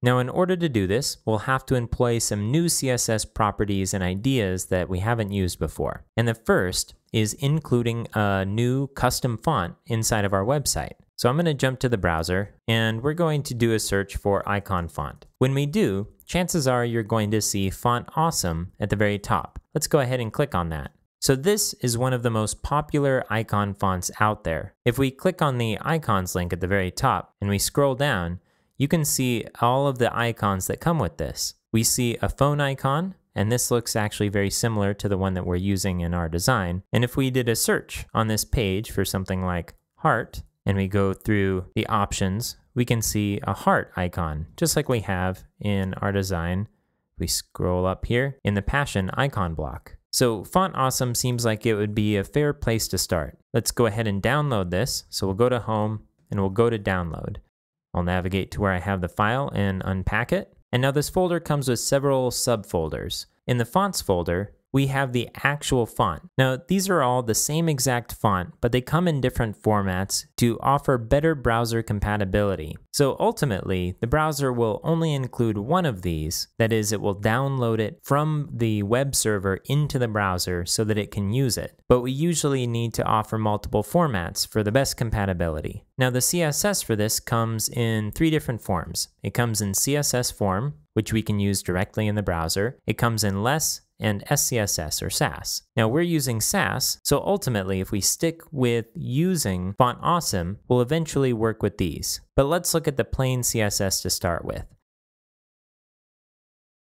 Now, in order to do this, we'll have to employ some new CSS properties and ideas that we haven't used before. And the first is including a new custom font inside of our website. So I'm going to jump to the browser and we're going to do a search for icon font. When we do, chances are you're going to see Font Awesome at the very top. Let's go ahead and click on that. So this is one of the most popular icon fonts out there. If we click on the icons link at the very top and we scroll down, you can see all of the icons that come with this. We see a phone icon, and this looks actually very similar to the one that we're using in our design. And if we did a search on this page for something like heart, and we go through the options, we can see a heart icon, just like we have in our design. We scroll up here in the Passion icon block. So Font Awesome seems like it would be a fair place to start. Let's go ahead and download this. So we'll go to Home and we'll go to Download. I'll navigate to where I have the file and unpack it. And now this folder comes with several subfolders. In the Fonts folder, we have the actual font. Now, these are all the same exact font, but they come in different formats to offer better browser compatibility. So ultimately, the browser will only include one of these. That is, it will download it from the web server into the browser so that it can use it. But we usually need to offer multiple formats for the best compatibility. Now, the CSS for this comes in 3 different forms. It comes in CSS form, which we can use directly in the browser. It comes in less and SCSS or Sass. Now we're using Sass, so ultimately if we stick with using Font Awesome, we'll eventually work with these. But let's look at the plain CSS to start with.